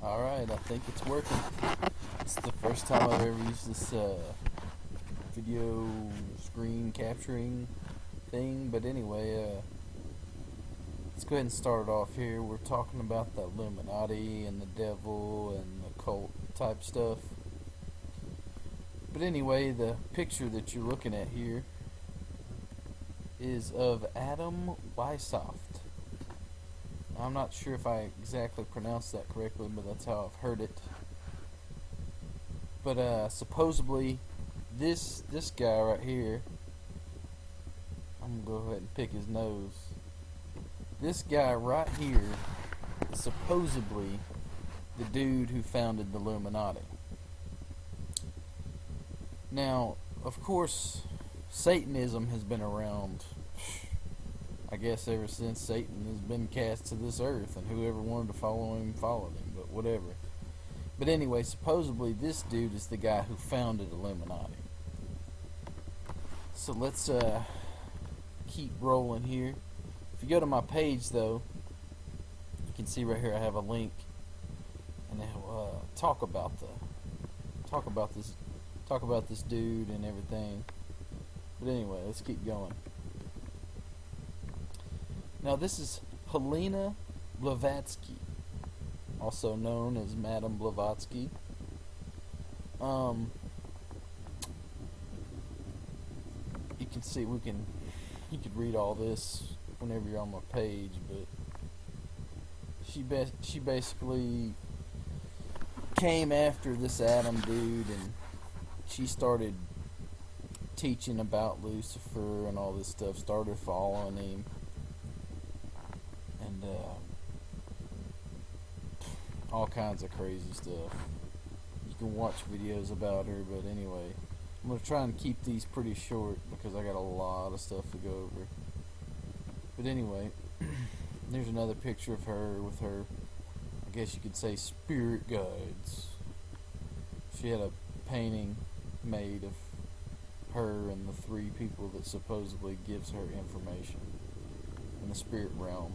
Alright, I think it's working. It's the first time I've ever used this video screen capturing thing, but anyway, let's go ahead and start it off here. We're talking about the Illuminati and the devil and the cult type stuff. But anyway, the picture that you're looking at here is of Adam Weishaupt. I'm not sure if I exactly pronounced that correctly, but that's how I've heard it. But supposedly this guy right here, I'm gonna go ahead and pick his nose. This guy right here is supposedly the dude who founded the Illuminati. Now, of course, Satanism has been around, I guess, ever since Satan has been cast to this earth, and whoever wanted to follow him followed him, but whatever. But anyway, supposedly this dude is the guy who founded Illuminati. So let's keep rolling here. If you go to my page, though, you can see right here I have a link, and they'll talk about this dude and everything. But anyway, let's keep going. Now this is Helena Blavatsky, also known as Madame Blavatsky. You can see you could read all this whenever you're on my page, but she basically came after this Adam dude, and she started teaching about Lucifer and all this stuff, started following him, and all kinds of crazy stuff. You can watch videos about her, but anyway, I'm going to try and keep these pretty short because I got a lot of stuff to go over. But anyway, there's another picture of her with her, I guess you could say, spirit guides. She had a painting made of her and the three people that supposedly gives her information in the spirit realm.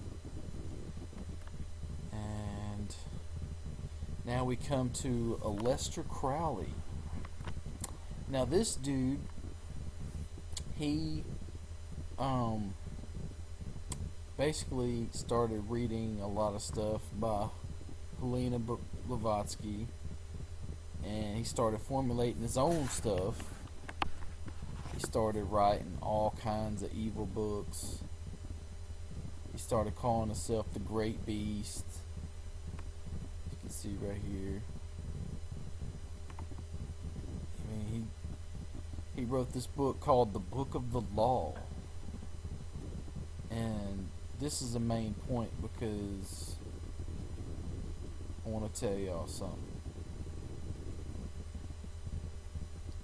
And now we come to Aleister Crowley. Now this dude, he basically started reading a lot of stuff by Helena Blavatsky, and he started formulating his own stuff. He started writing all kinds of evil books. He started calling himself the Great Beast. You can see right here. I mean, he wrote this book called the Book of the Law. And this is the main point because I want to tell y'all something.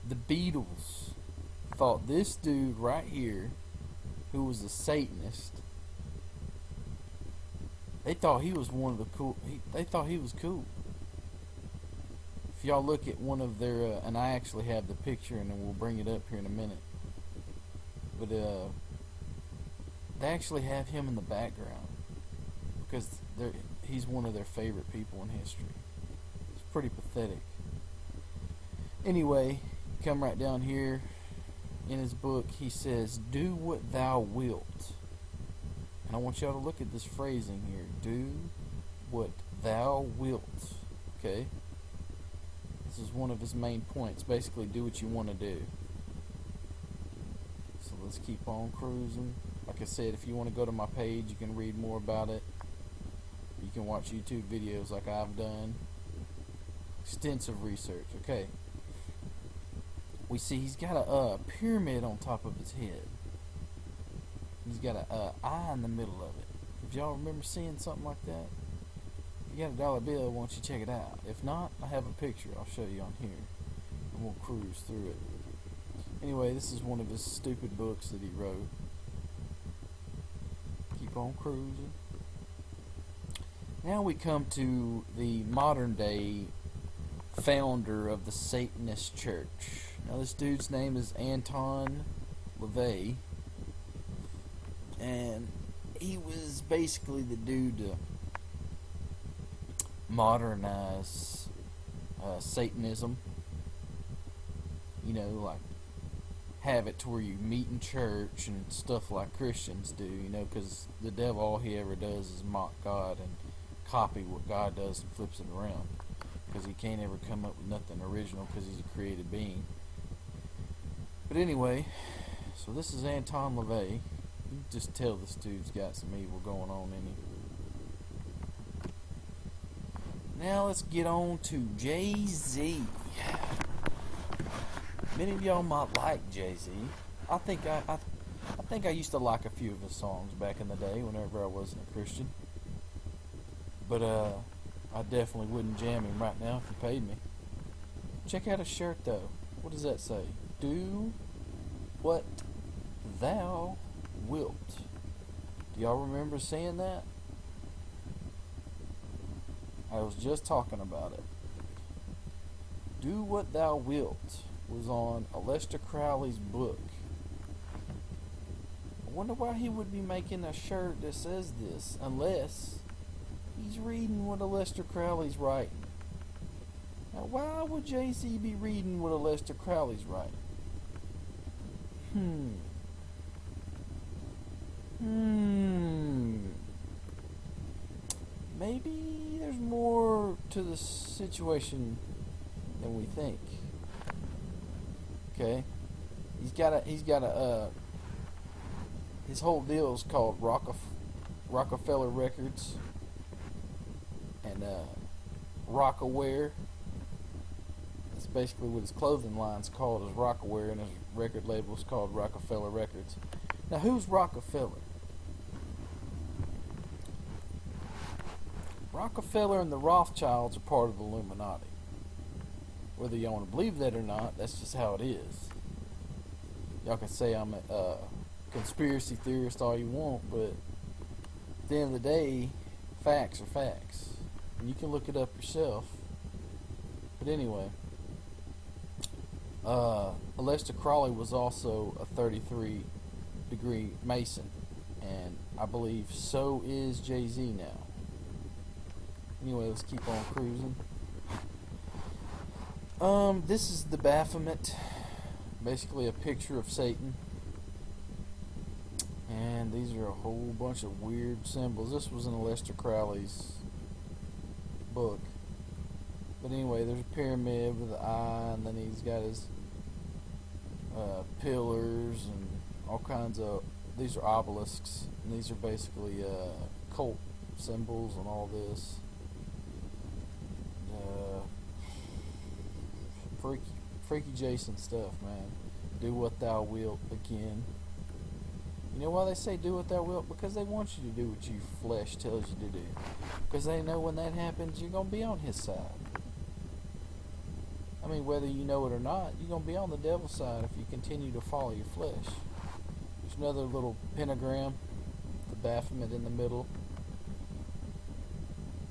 The Beatles thought this dude right here, who was a Satanist, they thought he was one of the cool. They thought he was cool. If y'all look at one of their, and I actually have the picture, and then we'll bring it up here in a minute. But they actually have him in the background because he's one of their favorite people in history. It's pretty pathetic. Anyway, come right down here. In his book, he says, "Do what thou wilt." And I want y'all to look at this phrasing here. Do what thou wilt. Okay? This is one of his main points. Basically, do what you want to do. So let's keep on cruising. Like I said, if you want to go to my page, you can read more about it. You can watch YouTube videos like I've done. Extensive research. Okay. We see he's got a pyramid on top of his head. He's got a eye in the middle of it. If y'all remember seeing something like that, if you got a dollar bill, why don't you check it out? If not, I have a picture I'll show you on here, and we'll cruise through it. Anyway, this is one of his stupid books that he wrote. Keep on cruising. Now we come to the modern day founder of the Satanist Church. Now this dude's name is Anton LaVey, and he was basically the dude to modernize Satanism. You know, like have it to where you meet in church and stuff like Christians do. You know, because the devil, all he ever does is mock God and copy what God does and flips it around. Because he can't ever come up with nothing original because he's a created being. But anyway, so this is Anton LaVey. You can just tell this dude's got some evil going on in him. Now let's get on to Jay-Z. Many of y'all might like Jay-Z. I think I used to like a few of his songs back in the day whenever I wasn't a Christian. But I definitely wouldn't jam him right now if he paid me. Check out his shirt though. What does that say? Do what thou wilt. Do y'all remember seeing that? I was just talking about it. Do what thou wilt was on Aleister Crowley's book. I wonder why he would be making a shirt that says this, unless he's reading what Aleister Crowley's writing. Now, why would Jay-Z be reading what Aleister Crowley's writing? Maybe there's more to the situation than we think. Okay, he's got a his whole deal is called Rockefeller Records and Rockaware. That's basically what his clothing line's called, is Rockaware, and his record label is called Rockefeller Records. Now, who's Rockefeller? Rockefeller and the Rothschilds are part of the Illuminati. Whether you want to believe that or not, that's just how it is. Y'all can say I'm a conspiracy theorist all you want, but at the end of the day, facts are facts. And you can look it up yourself. But anyway, Aleister Crowley was also a 33-degree Mason, and I believe so is Jay-Z now. Anyway, let's keep on cruising. This is the Baphomet, basically a picture of Satan, and these are a whole bunch of weird symbols. This was in Aleister Crowley's book. But anyway, there's a pyramid with an eye, and then he's got his pillars and all kinds of. These are obelisks, and these are basically cult symbols and all this. Freaky Jason stuff, man. Do what thou wilt again. You know why they say do what thou wilt? Because they want you to do what your flesh tells you to do. Because they know when that happens, you're going to be on his side. I mean, whether you know it or not, you're going to be on the devil's side if you continue to follow your flesh. There's another little pentagram, the Baphomet in the middle.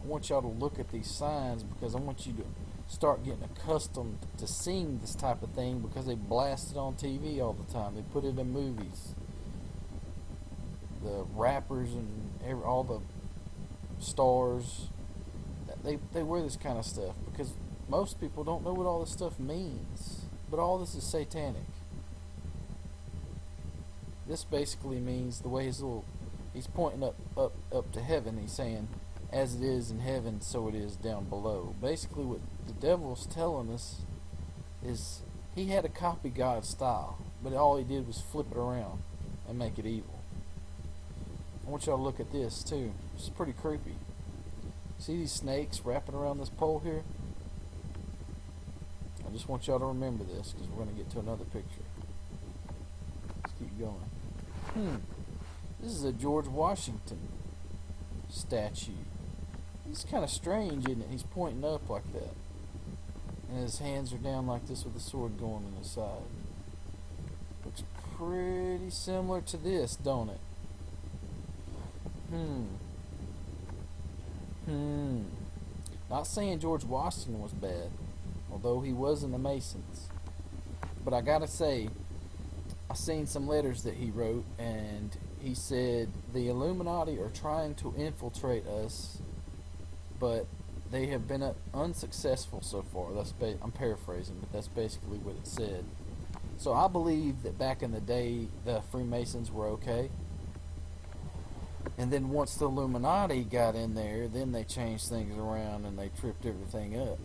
I want y'all to look at these signs because I want you to start getting accustomed to seeing this type of thing, because they blast it on TV all the time. They put it in movies. The rappers and all the stars, they wear this kind of stuff because most people don't know what all this stuff means. But all this is satanic. This basically means the way he's pointing up to heaven. He's saying, as it is in heaven, so it is down below. Basically what the devil's telling us is he had to copy God's style, but all he did was flip it around and make it evil. I want y'all to look at this too. It's pretty creepy. See these snakes wrapping around this pole here? I just want y'all to remember this because we're going to get to another picture. Let's keep going. This is a George Washington statue. He's kind of strange, isn't it? He's pointing up like that. And his hands are down like this with the sword going on his side. Looks pretty similar to this, don't it? Not saying George Washington was bad, although he was in the Masons. But I gotta say, I seen some letters that he wrote, and he said the Illuminati are trying to infiltrate us, but they have been unsuccessful so far. I'm paraphrasing, but that's basically what it said. So I believe that back in the day, the Freemasons were okay. And then once the Illuminati got in there, then they changed things around and they tripped everything up,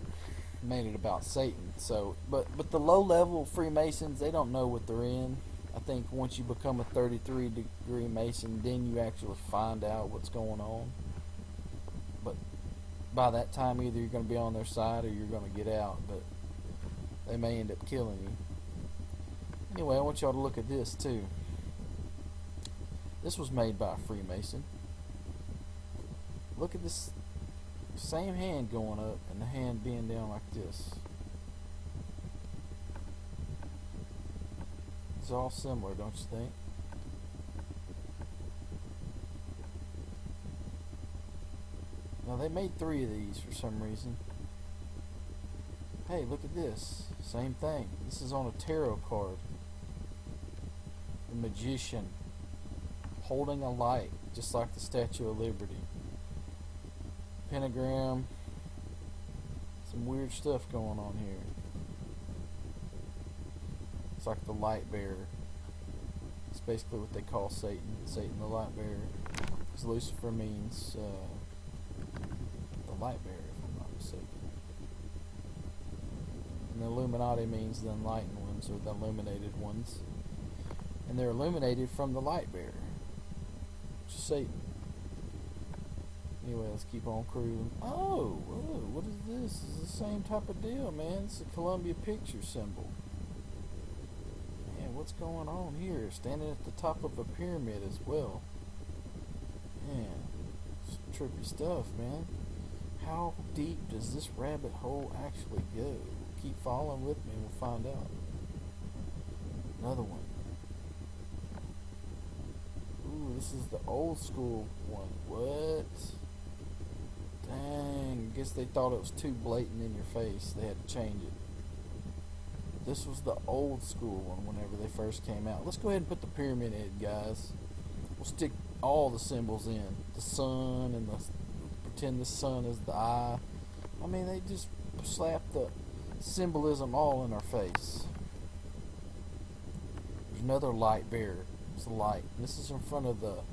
made it about Satan. So, but the low level Freemasons, they don't know what they're in. I think once you become a 33-degree Mason, then you actually find out what's going on. But by that time, either you're going to be on their side or you're going to get out. But they may end up killing you. Anyway, I want y'all to look at this too. This was made by a Freemason. Look at this same hand going up and the hand being down like this. It's all similar, don't you think? Now they made 3 of these for some reason. Hey, look at this. Same thing. This is on a tarot card. The Magician holding a light, just like the Statue of Liberty. Pentagram. Some weird stuff going on here. It's like the light bearer. It's basically what they call Satan. Satan the light bearer. Because Lucifer means the light bearer, if I'm not mistaken. And the Illuminati means the enlightened ones, or the illuminated ones. And they're illuminated from the light bearer, which is Satan. Anyway, let's keep on cruising. Oh, whoa, what is this? It's the same type of deal, man. It's a Columbia Picture symbol. Man, what's going on here? Standing at the top of a pyramid as well. Man, it's trippy stuff, man. How deep does this rabbit hole actually go? Keep following with me and we'll find out. Another one. Ooh, this is the old school one. What? Dang, I guess they thought it was too blatant in your face. They had to change it. This was the old school one whenever they first came out. Let's go ahead and put the pyramid in, guys. We'll stick all the symbols in. The sun and pretend the sun is the eye. I mean, they just slap the symbolism all in our face. There's another light bearer. It's a light. This is in front of the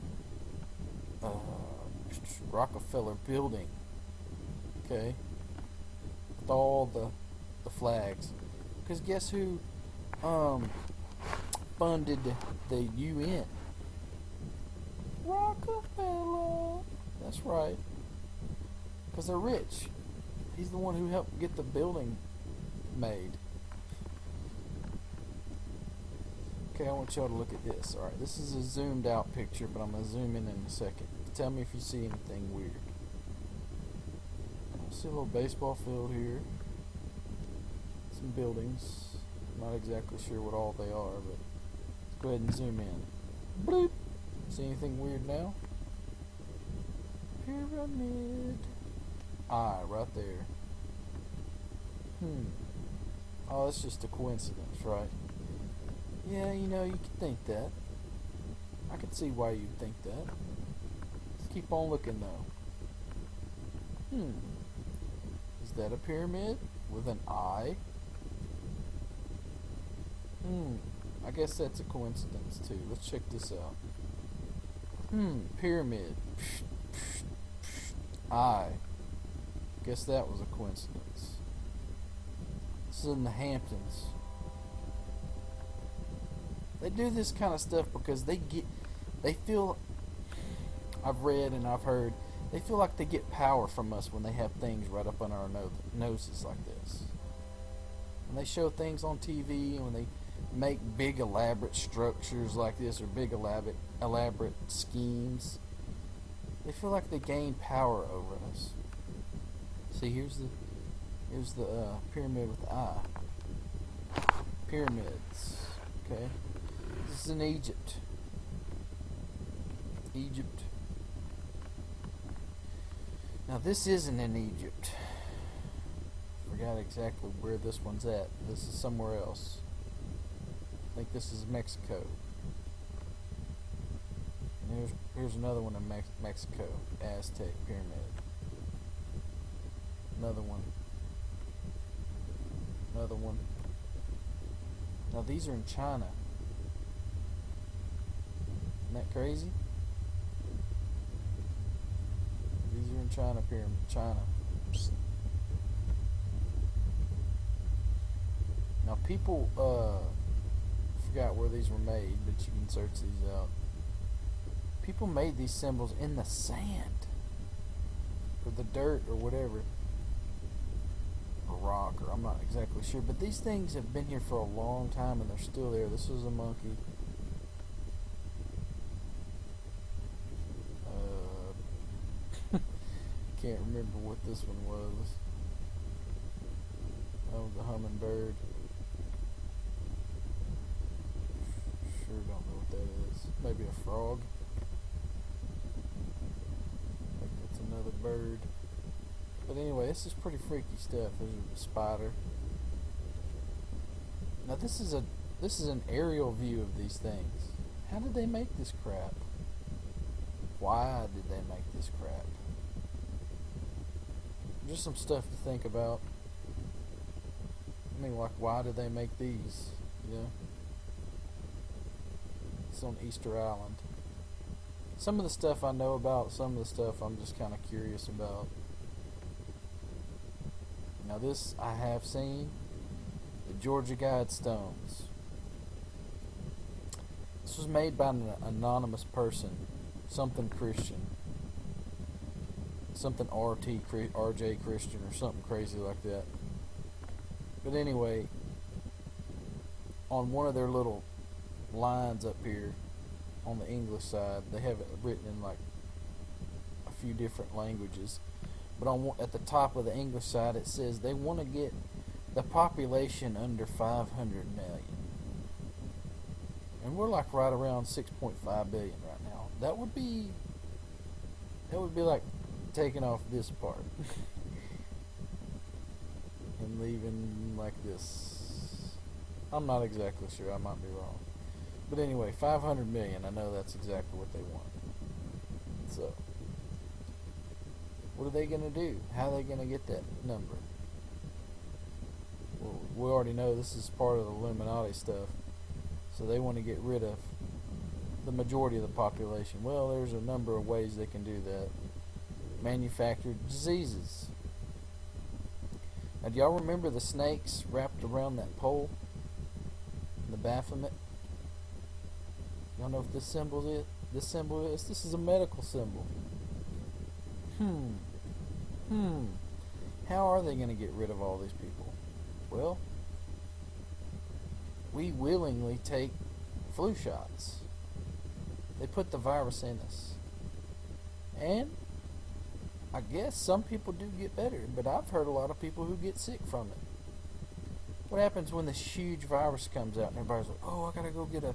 Rockefeller building. Okay, with all the flags. Because guess who funded the UN? Rockefeller. That's right. Because they're rich. He's the one who helped get the building made. Okay, I want y'all to look at this. Alright, this is a zoomed out picture, but I'm going to zoom in a second. Tell me if you see anything weird. I see a little baseball field here. Some buildings. Not exactly sure what all they are, but let's go ahead and zoom in. Bloop! See anything weird now? Pyramid. Eye, right there. Oh, that's just a coincidence, right? Yeah, you know, you could think that. I could see why you'd think that. Let's keep on looking, though. Is that a pyramid with an eye? I guess that's a coincidence, too. Let's check this out. Pyramid. Eye. Guess that was a coincidence. This is in the Hamptons. They do this kind of stuff because they feel, I've read and I've heard, they feel like they get power from us when they have things right up on our noses like this. When they show things on TV and when they make big elaborate structures like this or big elaborate schemes, they feel like they gain power over us. See, here's the pyramid with the eye. Pyramids. Okay. This is in Egypt. Egypt. Now this isn't in Egypt. Forgot exactly where this one's at. This is somewhere else. I think this is Mexico. And here's another one in Mexico. Aztec pyramid. Another one. Another one. Now these are in China. Isn't that crazy? These are in China, pyramid. China. Now people, forgot where these were made, but you can search these out. People made these symbols in the sand, or the dirt, or whatever, or rock, or I'm not exactly sure. But these things have been here for a long time, and they're still there. This was a monkey. Can't remember what this one was. That was a hummingbird. Sure don't know what that is. Maybe a frog. I think that's another bird. But anyway, this is pretty freaky stuff. There's a spider. Now this is an aerial view of these things. How did they make this crap? Why did they make this crap? Just some stuff to think about. I mean, like, why did they make these? You know? It's on Easter Island. Some of the stuff I know about, some of the stuff I'm just kind of curious about. Now this I have seen. The Georgia Guidestones. This was made by an anonymous person. Something Christian. Something RJ Christian or something crazy like that. But anyway, on one of their little lines up here on the English side, they have it written in like a few different languages. But at the top of the English side, it says they want to get the population under 500 million. And we're like right around 6.5 billion right now. That would be like taking off this part and leaving like this. I'm not exactly sure. I might be wrong. But anyway, 500 million. I know that's exactly what they want. So, what are they going to do? How are they going to get that number? Well, we already know this is part of the Illuminati stuff. So they want to get rid of the majority of the population. Well, there's a number of ways they can do that. Manufactured diseases. Now, do y'all remember the snakes wrapped around that pole? The Baphomet? Y'all know if this symbol is? This is a medical symbol. How are they going to get rid of all these people? Well, we willingly take flu shots. They put the virus in us. And I guess some people do get better, but I've heard a lot of people who get sick from it. What happens when this huge virus comes out and everybody's like, oh, I gotta go get a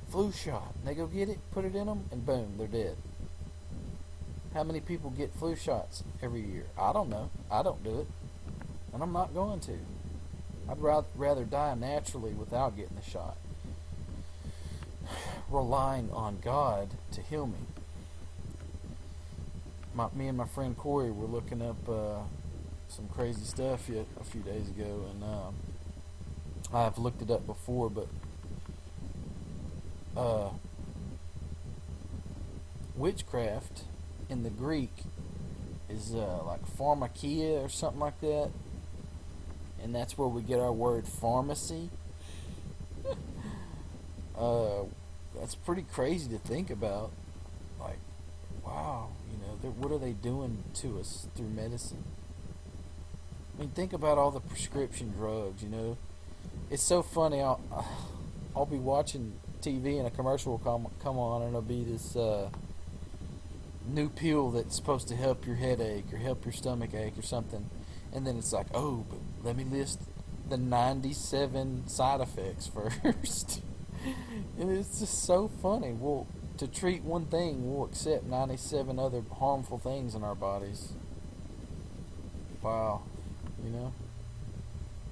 flu shot. And they go get it, put it in them, and boom, they're dead. How many people get flu shots every year? I don't know. I don't do it. And I'm not going to. I'd rather die naturally without getting the shot. Relying on God to heal me. Me and my friend Corey were looking up some crazy stuff a few days ago, and I've looked it up before, but witchcraft in the Greek is like pharmakia or something like that, and that's where we get our word pharmacy. That's pretty crazy to think about. Like, wow, what are they doing to us through medicine? I mean, think about all the prescription drugs, It's so funny. I'll be watching TV and a commercial will come on, and it'll be this new pill that's supposed to help your headache or help your stomach ache or something. And then it's like, oh, but let me list the 97 side effects first. And it's just so funny. Well, to treat one thing, we'll accept 97 other harmful things in our bodies. Wow,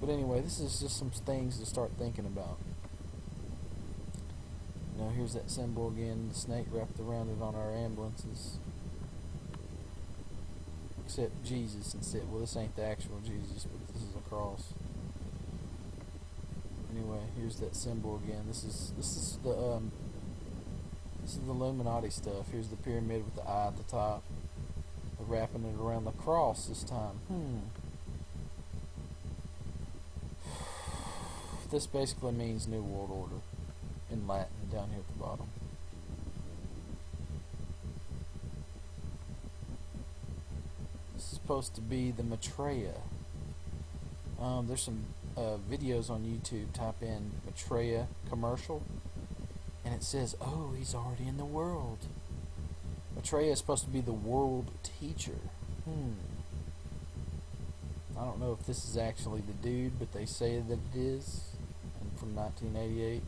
But anyway, this is just some things to start thinking about. Here's that symbol again, the snake wrapped around it on our ambulances. accept Jesus instead. Well, this ain't the actual Jesus, but this is a cross. Anyway, here's that symbol again. This is the Illuminati stuff. Here's the pyramid with the eye at the top. They're wrapping it around the cross this time. This basically means New World Order in Latin down here at the bottom. This is supposed to be the Maitreya. There's some videos on YouTube. Type in Maitreya commercial, and it says, "Oh, he's already in the world." Maitreya is supposed to be the world teacher. I don't know if this is actually the dude, but they say that it is. And from 1988,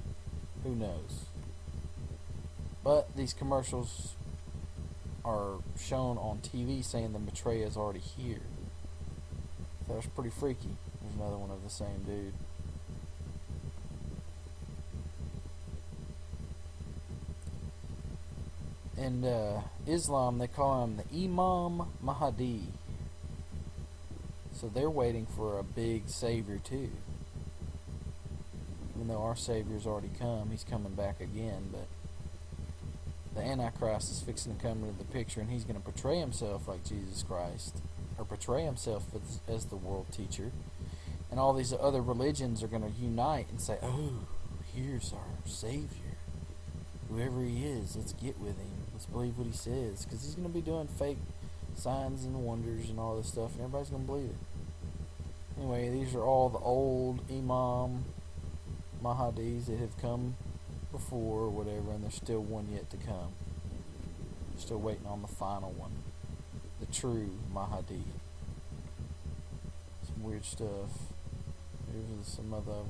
who knows? But these commercials are shown on TV saying the Maitreya is already here. That was pretty freaky. There's another one of the same dude. In Islam, they call him the Imam Mahdi. So they're waiting for a big savior too. Even though our savior's already come, he's coming back again. But the Antichrist is fixing to come into the picture, and he's going to portray himself like Jesus Christ, or portray himself as the world teacher. And all these other religions are going to unite and say, "Oh, here's our savior. Whoever he is, let's get with him. Let's believe what he says." Because he's going to be doing fake signs and wonders and all this stuff, and everybody's going to believe it. Anyway, these are all the old Imam Mahdis that have come before or whatever, and there's still one yet to come. Still waiting on the final one. The true Mahdi. Some weird stuff. Here's some of the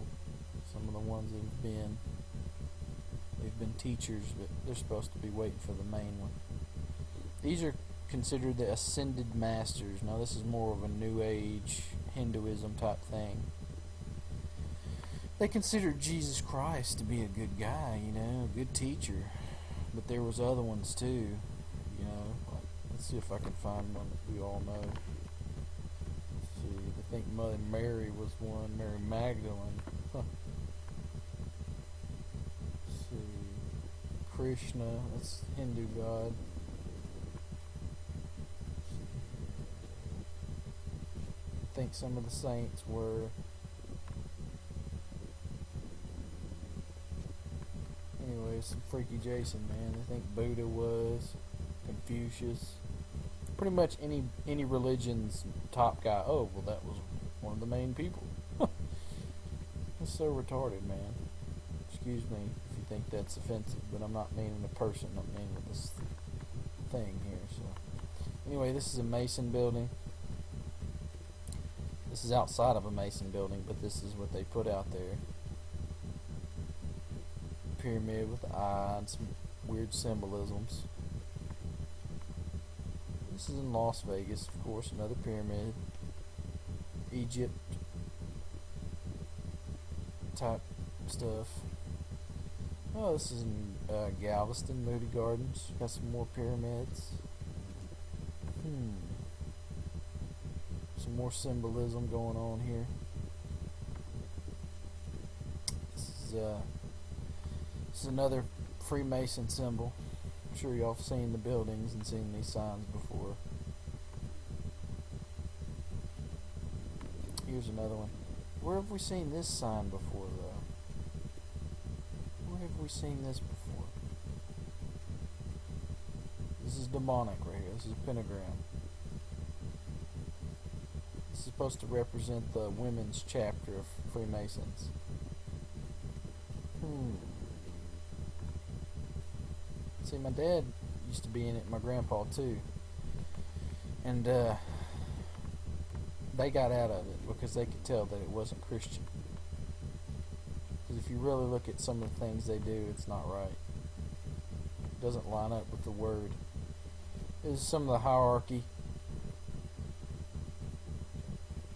ones that have been. They've been teachers, but they're supposed to be waiting for the main one. These are considered the ascended masters. Now this is more of a New Age Hinduism type thing. They considered Jesus Christ to be a good guy, a good teacher. But there was other ones too, like, let's see if I can find one that we all know. Let's see, I think Mother Mary was one, Mary Magdalene. Let's see, Krishna, that's Hindu god. I think some of the saints were. Anyway, some freaky Jason, man. I think Buddha was, Confucius, pretty much any religion's top guy. Oh, well, that was one of the main people. That's so retarded, man. Excuse me if you think that's offensive, but I'm not meaning a person. I'm meaning this thing here. So, anyway, this is a Mason building. This is outside of a Mason building, but this is what they put out there. Pyramid with the eye and some weird symbolisms. This is in Las Vegas, of course, another pyramid. Egypt type stuff. Oh, this is in Galveston, Moody Gardens. Got some more pyramids. Some more symbolism going on here. This is another Freemason symbol. I'm sure y'all have seen the buildings and seen these signs before. Here's another one. Where have we seen this sign before, though? Where have we seen this before? This is demonic right here. This is a pentagram. This is supposed to represent the women's chapter of Freemasons. See, my dad used to be in it, my grandpa too. And they got out of it because they could tell that it wasn't Christian. Because if you really look at some of the things they do, it's not right. It doesn't line up with the word. This is some of the hierarchy.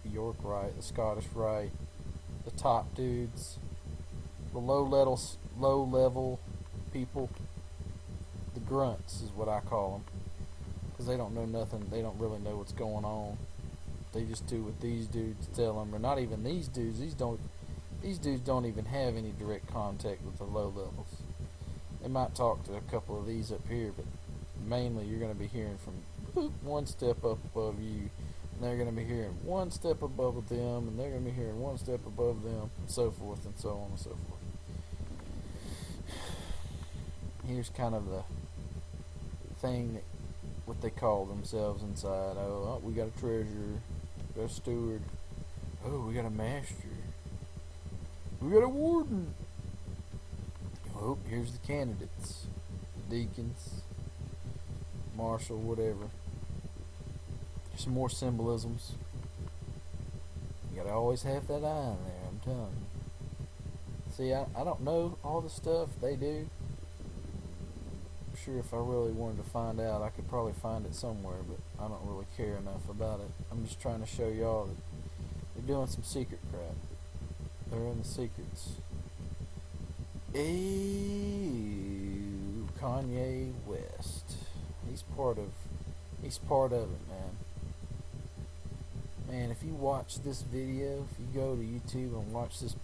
The York Rite, the Scottish Rite, the top dudes, the low level people. The grunts is what I call them. because they don't know nothing. They don't really know what's going on. They just do what these dudes tell them, or not even these dudes. These dudes don't even have any direct contact with the low levels. They might talk to a couple of these up here, but mainly you're going to be hearing from one step up above you, and they're going to be hearing one step above them, and they're going to be hearing one step above them, and so forth and so on and so forth. Here's kind of the thing that what they call themselves inside. Oh, we got a treasurer, we got a steward, oh, we got a master, we got a warden. Oh, here's the candidates, the deacons, marshal, whatever. Some more symbolisms. You gotta always have that eye in there, I'm telling you. See, I don't know all the stuff they do. I'm sure if I really wanted to find out, I could probably find it somewhere, but I don't really care enough about it. I'm just trying to show y'all that they're doing some secret crap. They're in the secrets. Kanye West. He's part of it, man. Man, if you watch this video, if you go to YouTube and watch this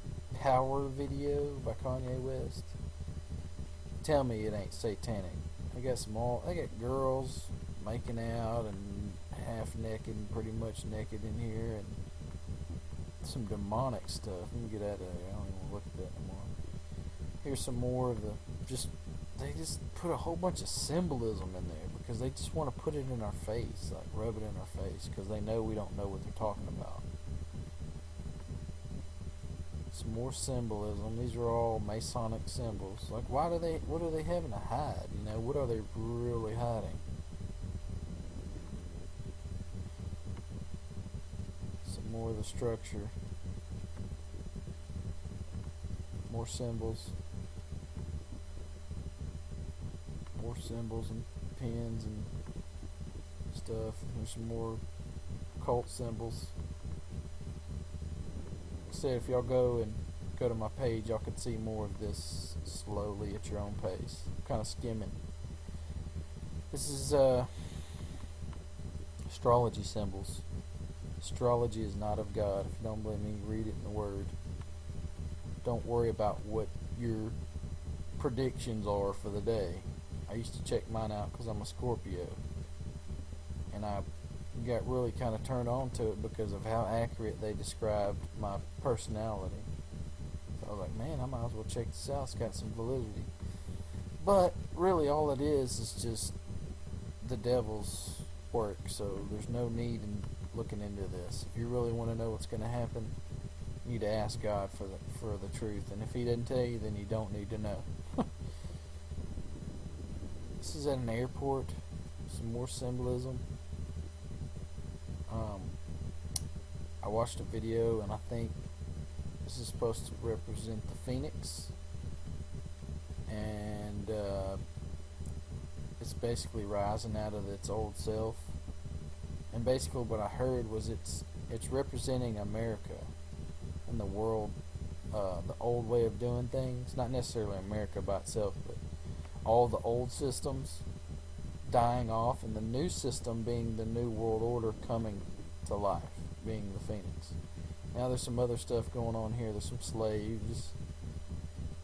power video by Kanye West, tell me it ain't satanic. They got girls making out and half naked, pretty much naked in here, and some demonic stuff. Let me get out of there. I don't even look at that anymore. Here's some more of they just put a whole bunch of symbolism in there because they just want to put it in our face, like rub it in our face, because they know we don't know what they're talking about. Some more symbolism. These are all Masonic symbols. Like, what are they having to hide? You know, what are they really hiding? Some more of the structure. More symbols. More symbols and pins and stuff. There's some more cult symbols. Said if y'all go to my page, y'all could see more of this slowly at your own pace. I'm kind of skimming. This is astrology symbols. Astrology is not of God. If you don't believe me, read it in the Word. Don't worry about what your predictions are for the day. I used to check mine out because I'm a Scorpio, and I got really kind of turned on to it because of how accurate they described my personality. So I was like, man, I might as well check this out. It's got some validity. But really all it is just the devil's work, so there's no need in looking into this. If you really want to know what's going to happen, you need to ask God for the truth, and if he doesn't tell you, then you don't need to know. This is at an airport. Some more symbolism. I watched a video, and I think this is supposed to represent the phoenix, and it's basically rising out of its old self. And basically what I heard was it's representing America and the world, the old way of doing things. Not necessarily America by itself, but all the old systems dying off, and the new system being the new world order coming to life, being the phoenix. Now there's some other stuff going on here. There's some slaves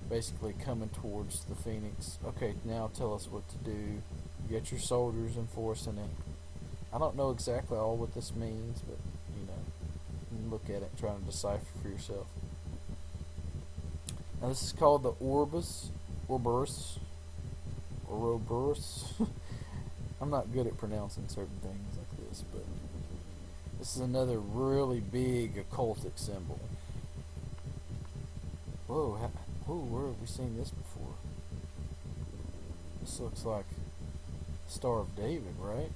basically coming towards the phoenix. Okay, now tell us what to do. You got your soldiers enforcing it. I don't know exactly all what this means, but you know, you can look at it and try to decipher for yourself. Now this is called the Ouroboros. I'm not good at pronouncing certain things like this, but this is another really big occultic symbol. Whoa, where have we seen this before? This looks like Star of David, right?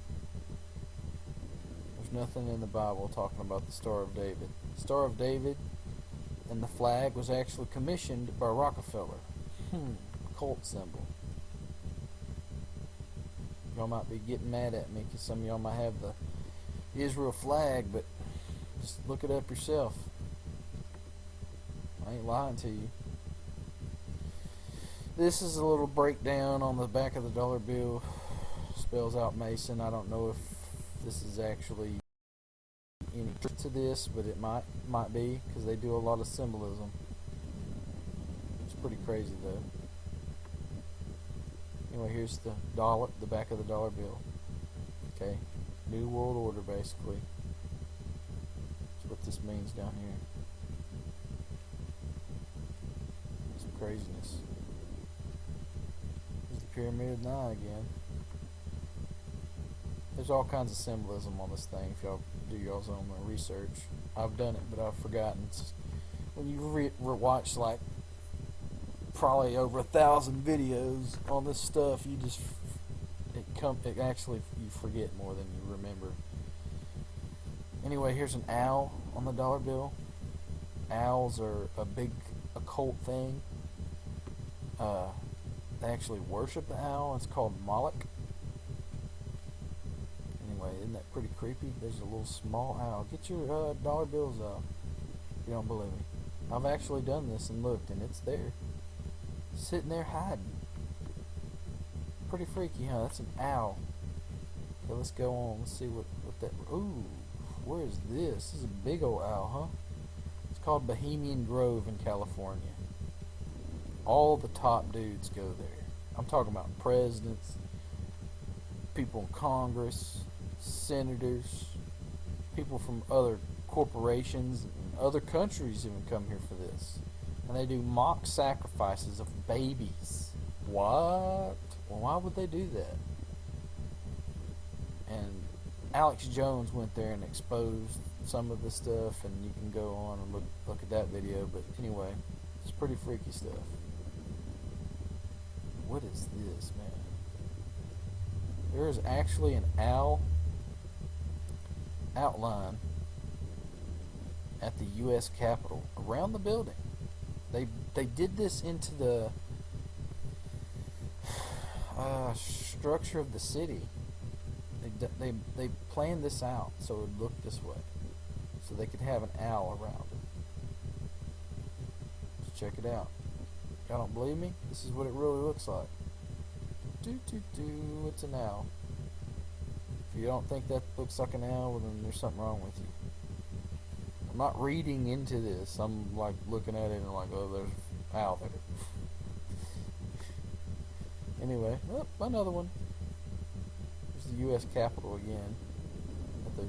There's nothing in the Bible talking about the Star of David. Star of David and the flag was actually commissioned by Rockefeller. Occult symbol. Y'all might be getting mad at me because some of y'all might have the Israel flag, but just look it up yourself. I ain't lying to you. This is a little breakdown on the back of the dollar bill. spells out Mason. I don't know if this is actually any truth to this, but it might be, because they do a lot of symbolism. It's pretty crazy though. Anyway, here's the dollar, the back of the dollar bill. Okay, New World Order basically. That's what this means down here. Some craziness. There's the Pyramid of Nine again. There's all kinds of symbolism on this thing if y'all do y'all's own research. I've done it, but I've forgotten. When you watch like probably over 1,000 videos on this stuff, you just it actually you forget more than you remember. Anyway, here's an owl on the dollar bill. Owls are a big occult thing. They actually worship the owl. It's called Moloch. Anyway, isn't that pretty creepy? There's a little small owl. Get your dollar bills out if you don't believe me. I've actually done this and looked, and it's there. Sitting there hiding. Pretty freaky, huh? That's an owl. Okay, let's go on. Let's see what that... Ooh, where is this? This is a big old owl, huh? It's called Bohemian Grove in California. All the top dudes go there. I'm talking about presidents, people in Congress, senators, people from other corporations and other countries even come here for this. And they do mock sacrifices of babies. What? Well, why would they do that? And Alex Jones went there and exposed some of the stuff, and you can go on and look at that video. But anyway, it's pretty freaky stuff. What is this, man? There is actually an owl outline at the U.S. Capitol around the building. They did this into the structure of the city. They planned this out so it would look this way, so they could have an owl around it. Let's check it out. Y'all don't believe me? This is what it really looks like. It's an owl. If you don't think that looks like an owl, well, then there's something wrong with you. I'm not reading into this. I'm like looking at it and like, oh, there's an owl there. Anyway, oh, another one. There's the U.S. Capitol again. At the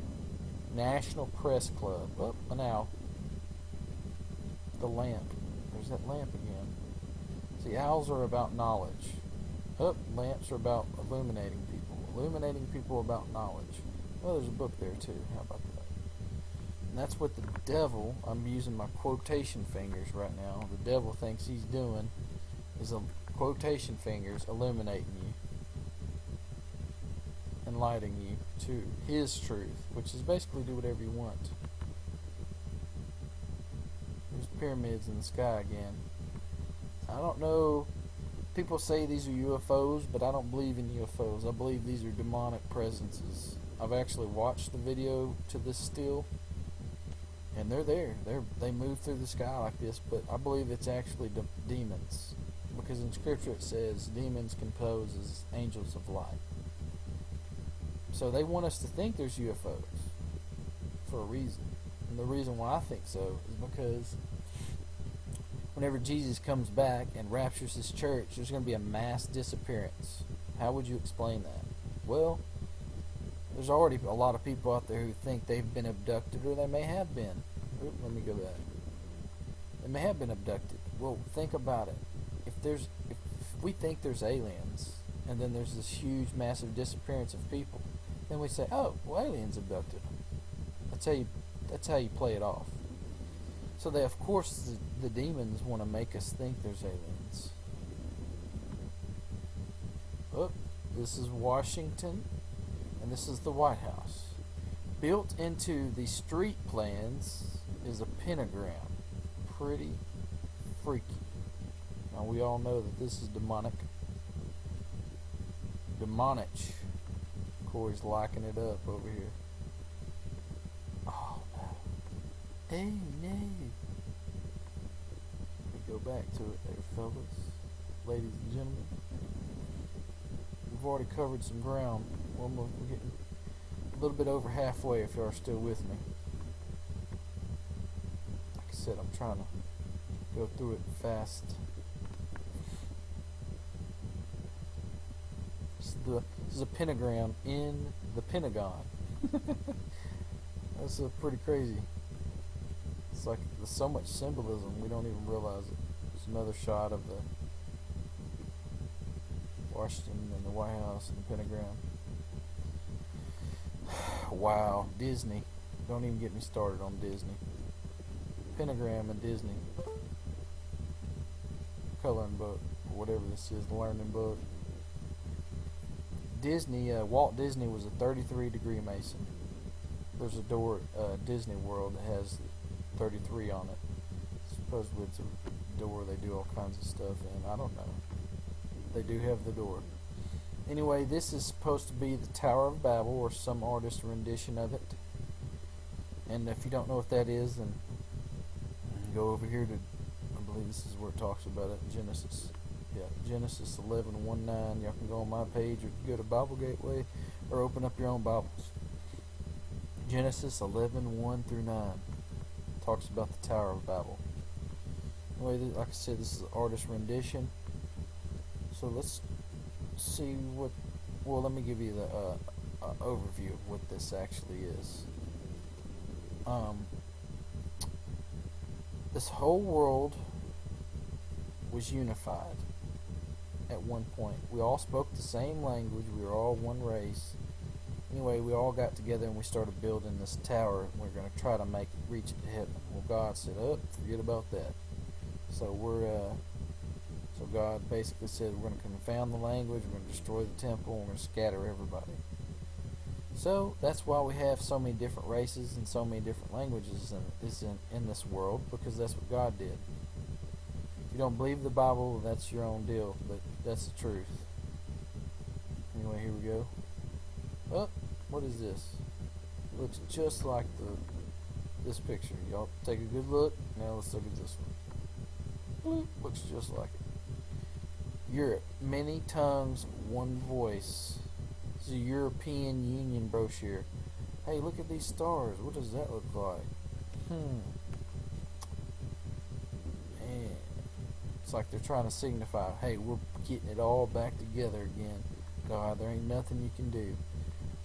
National Press Club. Oh, an owl. The lamp. There's that lamp again. See, owls are about knowledge. Oh, lamps are about illuminating people. Illuminating people about knowledge. Oh, there's a book there too. How about that? And that's what the devil, I'm using my quotation fingers right now, the devil thinks he's doing is a quotation fingers illuminating you. Enlightening you to his truth, which is basically do whatever you want. There's pyramids in the sky again. I don't know. People say these are UFOs, but I don't believe in UFOs. I believe these are demonic presences. I've actually watched the video to this still, and they're there. They move through the sky like this, but I believe it's actually demons, because in Scripture it says demons can pose as angels of light. So they want us to think there's UFOs for a reason, and the reason why I think so is because whenever Jesus comes back and raptures his church, there's going to be a mass disappearance. How would you explain that? Well, there's already a lot of people out there who think they've been abducted, or they may have been. Let me go back. They may have been abducted. Well, think about it. If we think there's aliens, and then there's this huge, massive disappearance of people, then we say, oh, well, aliens abducted them. That's how you play it off. So they, of course, the demons want to make us think there's aliens. Oh, this is Washington, and this is the White House. Built into the street plans is a pentagram. Pretty freaky. Now we all know that this is demonic. Demonic. Corey's liking it up over here. Oh no. Hey, no. We go back to it there, fellas. Ladies and gentlemen. We've already covered some ground. We're getting a little bit over halfway if you are still with me. Like I said, I'm trying to go through it fast. This is a pentagram in the Pentagon. That's pretty crazy. It's like there's so much symbolism we don't even realize it. It's another shot of the Washington and the White House and the pentagram. Wow, Disney. Don't even get me started on Disney. Pentagram and Disney. Coloring book, or whatever this is, learning book. Disney, Walt Disney was a 33-degree Mason. There's a door, Disney World that has 33 on it. Supposedly it's a door they do all kinds of stuff in. I don't know. They do have the door. Anyway, this is supposed to be the Tower of Babel, or some artist rendition of it. And if you don't know what that is, then go over here to, I believe this is where it talks about it, Genesis. Yeah, Genesis 11:1-9. Y'all can go on my page, or go to Bible Gateway, or open up your own Bibles. Genesis 11:1-9 talks about the Tower of Babel. Anyway, like I said, this is an artist rendition. So let's see what. Well, let me give you the overview of what this actually is. This whole world was unified at one point. We all spoke the same language. We were all one race. Anyway, we all got together and we started building this tower. And we're going to try to make it reach it to heaven. Well, God said, "Oh, forget about that." So so God basically said, "We're going to confound the language. We're going to destroy the temple. And we're going to scatter everybody." So that's why we have so many different races and so many different languages in this world, because that's what God did. If you don't believe the Bible, that's your own deal, but that's the truth. Anyway, here we go. Oh, what is this? Looks just like this picture. Y'all take a good look. Now let's look at this one. Bloop, looks just like it. Europe, many tongues, one voice. This is a European Union brochure. Hey, look at these stars. What does that look like? Man. It's like they're trying to signify, hey, we're getting it all back together again. God, there ain't nothing you can do.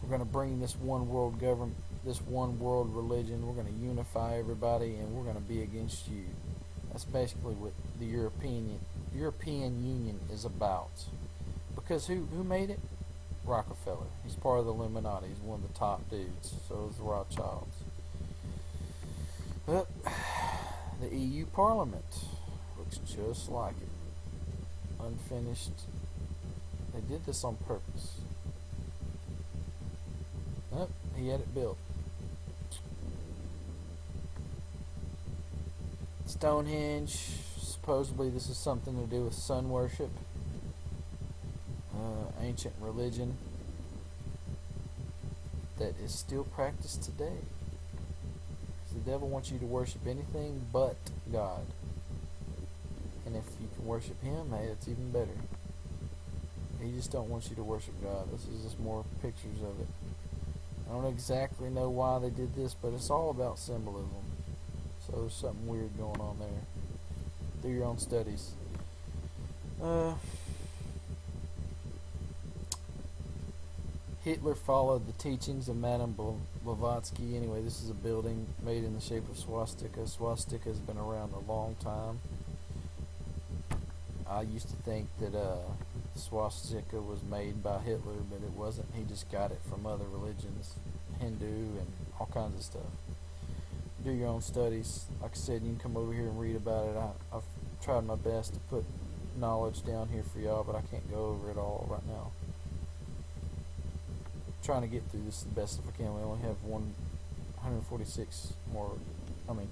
We're going to bring this one world government, this one world religion. We're going to unify everybody, and we're going to be against you. That's basically what the European Union is about. Because who made it? Rockefeller. He's part of the Illuminati. He's one of the top dudes. So is the Rothschilds. But the EU Parliament looks just like it. Unfinished. They did this on purpose. Oh, he had it built. Stonehenge. Supposedly this is something to do with sun worship. Ancient religion that is still practiced today. The devil wants you to worship anything but God. And if you can worship him, hey, it's even better. He just don't want you to worship God. This is just more pictures of it. I don't exactly know why they did this, but it's all about symbolism. So there's something weird going on there. Do your own studies. Hitler followed the teachings of Madame Blavatsky. Anyway, this is a building made in the shape of swastika. Swastika has been around a long time. I used to think that swastika was made by Hitler, but it wasn't. He just got it from other religions, Hindu and all kinds of stuff. Do your own studies. Like I said, you can come over here and read about it. I've tried my best to put knowledge down here for y'all, but I can't go over it all right now. Trying to get through this the best if I can. We only have 146 more,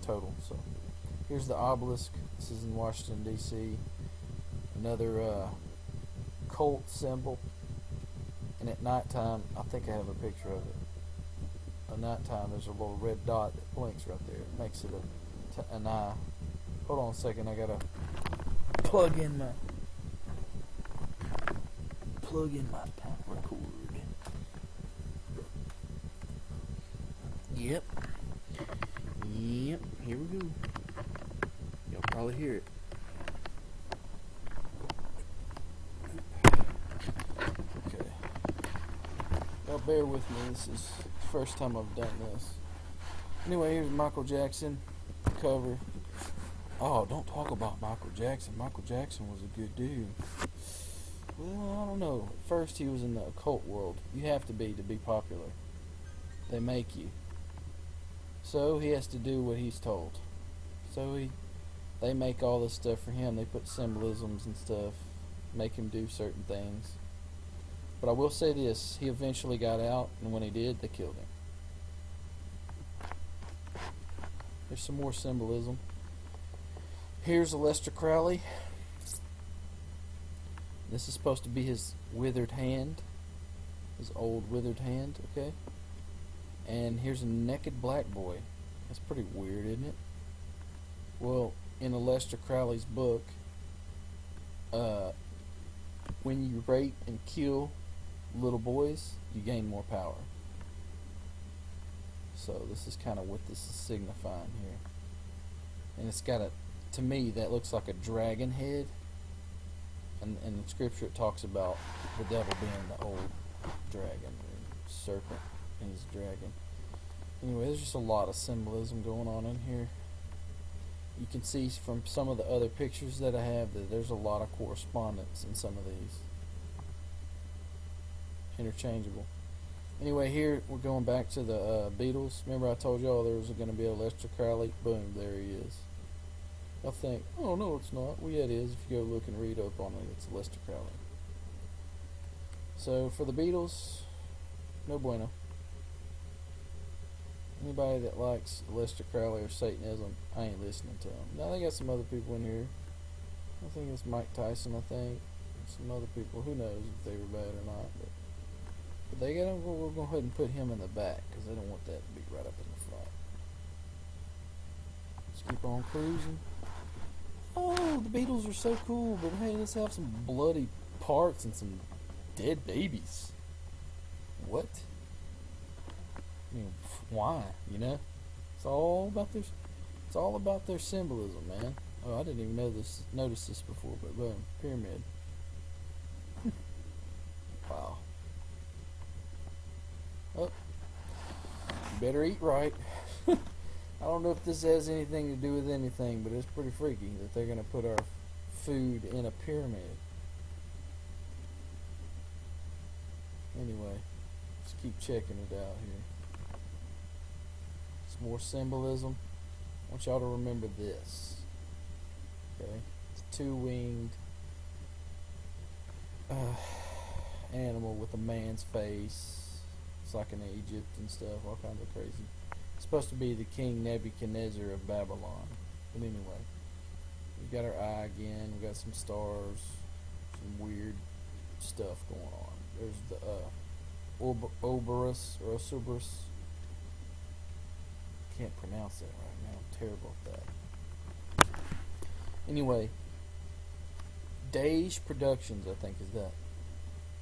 total. So here's the obelisk. This is in Washington, D.C. Another cult symbol. And at nighttime, I think I have a picture of it. At nighttime, there's a little red dot that blinks right there. It makes it an eye. Hold on a second. I gotta plug in plug in my power cord. Yep. Yep. Here we go. Y'all probably hear it. Okay. Y'all bear with me. This is the first time I've done this. Anyway, here's Michael Jackson cover. Oh, don't talk about Michael Jackson. Michael Jackson was a good dude. Well, I don't know. At first, he was in the occult world. You have to be popular. They make you. So he has to do what he's told. So they make all this stuff for him. They put symbolisms and stuff, make him do certain things. But I will say this: he eventually got out, and when he did, they killed him. There's some more symbolism. Here's Aleister Crowley. This is supposed to be his withered hand, his old withered hand, okay? And here's a naked black boy. That's pretty weird, isn't it? Well, in Aleister Crowley's book, when you rape and kill little boys, you gain more power. So this is kind of what this is signifying here. And it's got to me, that looks like a dragon head. And in scripture it talks about the devil being the old dragon, or serpent, and he's a dragon. Anyway, there's just a lot of symbolism going on in here. You can see from some of the other pictures that I have that there's a lot of correspondence in some of these. Interchangeable. Anyway, here we're going back to the Beatles. Remember I told y'all there was going to be a Aleister Crowley? Boom, there he is. I'll think, oh no it's not. Well yeah it is. If you go look and read up on it, it's Aleister Crowley. So for the Beatles, no bueno. Anybody that likes Aleister Crowley or Satanism, I ain't listening to them. Now they got some other people in here. I think it's Mike Tyson, I think. And some other people, who knows if they were bad or not. But they got him, we'll go ahead and put him in the back, because they don't want that to be right up in the front. Let's keep on cruising. Oh, the Beatles are so cool, but hey, let's have some bloody parts and some dead babies. What? I mean, why? You know, it's all about their symbolism, man. Oh, I didn't even notice this before, but boom, pyramid. Wow. Oh, you better eat right. I don't know if this has anything to do with anything, but it's pretty freaky that they're going to put our food in a pyramid. Anyway, let's keep checking it out here. Some more symbolism. I want y'all to remember this. Okay, it's a two-winged animal with a man's face. It's like in Egypt and stuff, all kinds of crazy. It's supposed to be the King Nebuchadnezzar of Babylon. But anyway, we've got our eye again. We've got some stars, some weird stuff going on. There's the Oberus or Osuberus. Can't pronounce that right now. I'm terrible at that. Anyway, Dage Productions, I think, is that.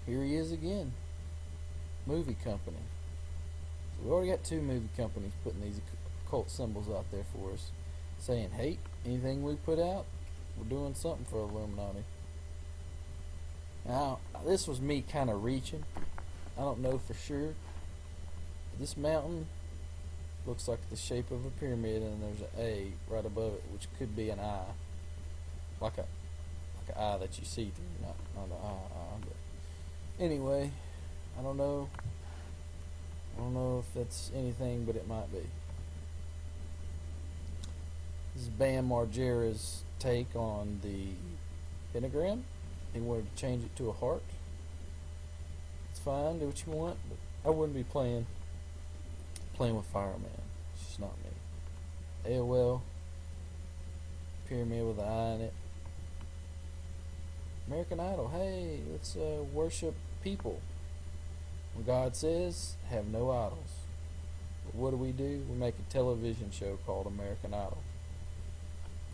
Here he is again. Movie company. So we already got two movie companies putting these occult symbols out there for us, saying, hey, anything we put out, we're doing something for Illuminati. Now, this was me kind of reaching. I don't know for sure. This mountain looks like the shape of a pyramid, and there's an A right above it, which could be an eye, like an eye that you see through, not an eye. But anyway, I don't know. I don't know if that's anything, but it might be. This is Bam Margera's take on the pentagram. He wanted to change it to a heart. It's fine, do what you want, but I wouldn't be playing with Fireman. It's just not me. AOL, pyramid with an eye in it. American Idol, hey, let's worship people. When God says, have no idols. But what do? We make a television show called American Idol.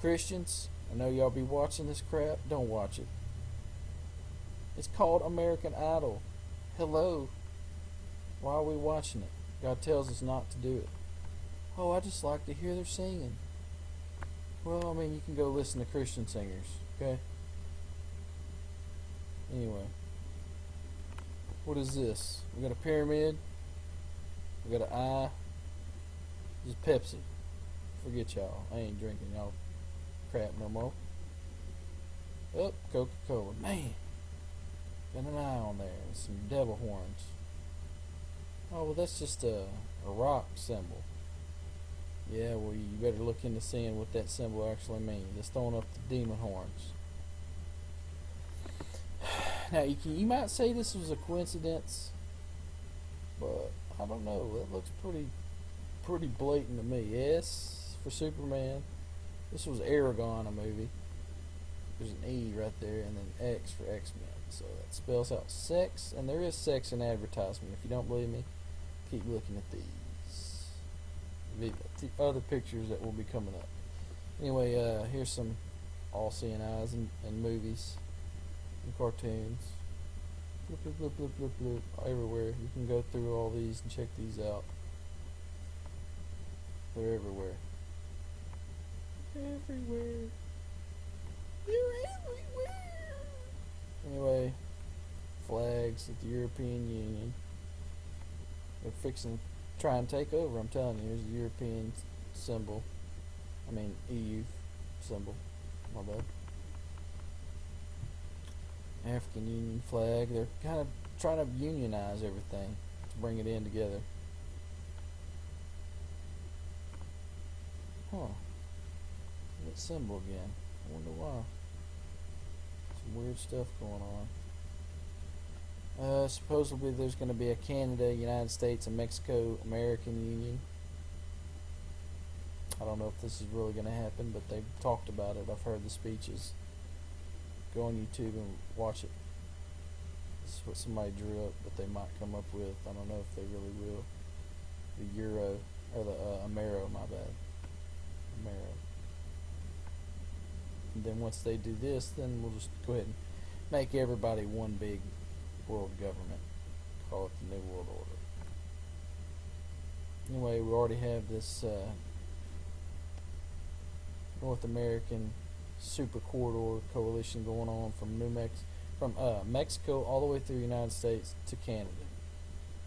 Christians, I know y'all be watching this crap. Don't watch it. It's called American Idol. Hello. Why are we watching it? God tells us not to do it. Oh, I just like to hear their singing. Well, I mean, you can go listen to Christian singers, okay? Anyway. What is this? We got a pyramid. We got an eye. This is Pepsi. Forget y'all. I ain't drinking y'all crap no more. Oh, Coca-Cola. Man. Got an eye on there. And some devil horns. Oh, well, that's just a rock symbol. Yeah, well, you better look into seeing what that symbol actually means. It's throwing up the demon horns. Now, you might say this was a coincidence, but I don't know. That looks pretty blatant to me. S for Superman. This was Aragon, a movie. There's an E right there, and then X for X-Men. So that spells out sex, and there is sex in advertisement. If you don't believe me, keep looking at these. The other pictures that will be coming up. Anyway, here's some all-seeing eyes in movies and cartoons. Bloop, bloop, bloop, bloop, bloop, bloop, everywhere. You can go through all these and check these out. They're everywhere. Everywhere. They're everywhere. Anyway, flags at the European Union. They're fixing to try and take over. I'm telling you, here's the European symbol. I mean, EU symbol. My bad. African Union flag. They're kind of trying to unionize everything to bring it in together. Huh. That symbol again. I wonder why. Some weird stuff going on. Supposedly there's going to be a Canada, United States, and Mexico American Union. I don't know if this is really going to happen, but they've talked about it. I've heard the speeches. Go on YouTube and watch it. This is what somebody drew up, but they might come up with. I don't know if they really will. The Euro, or the Amero, my bad. Amero. And then once they do this, then we'll just go ahead and make everybody one big world government. Call it the New World Order. Anyway, we already have this North American Super Corridor Coalition going on from Mexico all the way through the United States to Canada.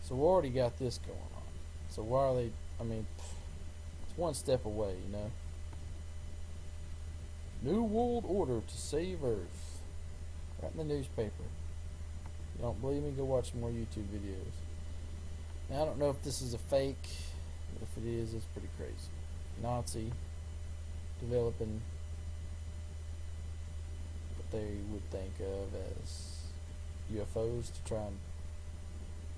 So we already got this going on. So why are they? I mean, it's one step away, you know. New World Order to save Earth. Right in the newspaper. If you don't believe me, go watch some more YouTube videos. Now I don't know if this is a fake, but if it is, it's pretty crazy. Nazi developing what they would think of as UFOs to try and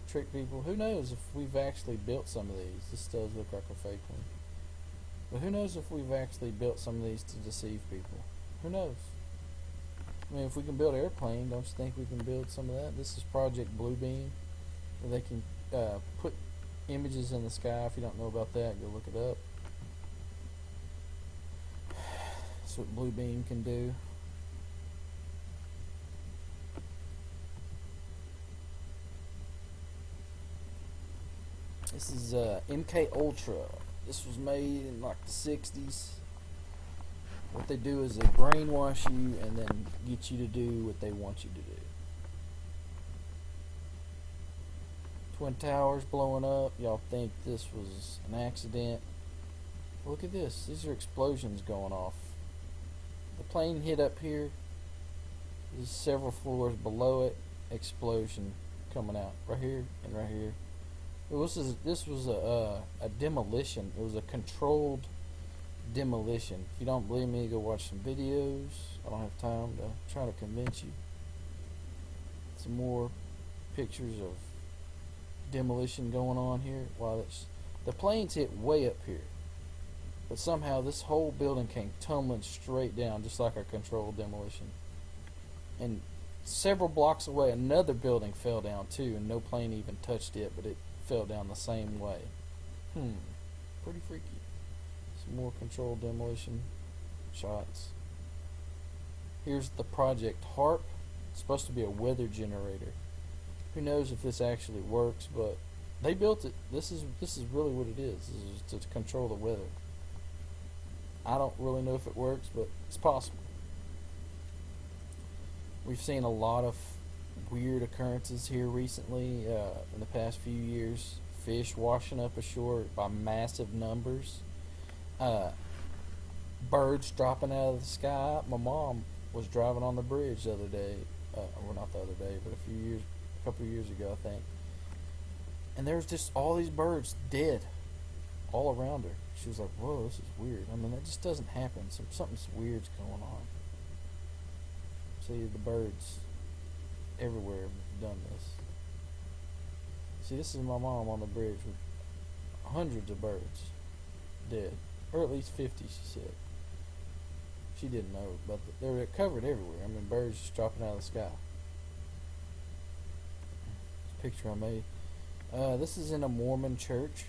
trick people. Who knows if we've actually built some of these? This does look like a fake one. But who knows if we've actually built some of these to deceive people? Who knows? I mean, if we can build an airplane, don't you think we can build some of that? This is Project Bluebeam, where they can put images in the sky. If you don't know about that, go look it up. That's what Bluebeam can do. This is MK Ultra. This was made in like the 60s. What they do is they brainwash you and then get you to do what they want you to do. Twin Towers blowing up. Y'all think this was an accident. Look at this. These are explosions going off. The plane hit up here. There's several floors below it. Explosion coming out. Right here and right here. This was a demolition. It was a controlled demolition. If you don't believe me, go watch some videos. I don't have time to try to convince you. Some more pictures of demolition going on here. Wow, the planes hit way up here, but somehow this whole building came tumbling straight down, just like a controlled demolition. And several blocks away, another building fell down too, and no plane even touched it, but it fell down the same way. Pretty freaky. Some more controlled demolition shots. Here's the Project HARP It's supposed to be a weather generator. Who knows if this actually works, but they built it. This is really what it is. This is to control the weather. I don't really know if it works, but it's possible. We've seen a lot of weird occurrences here recently in the past few years. Fish washing up ashore by massive numbers. Birds dropping out of the sky. My mom was driving on the bridge the other day. Well, not the other day, but a couple of years ago, I think. And there was just all these birds dead all around her. She was like, "Whoa, this is weird." I mean, that just doesn't happen. Something's weird's going on. See, the birds everywhere have done this. See, this is my mom on the bridge with hundreds of birds dead. Or at least 50, she said. She didn't know, but they were covered everywhere. I mean, birds just dropping out of the sky. Picture I made. This is in a Mormon church.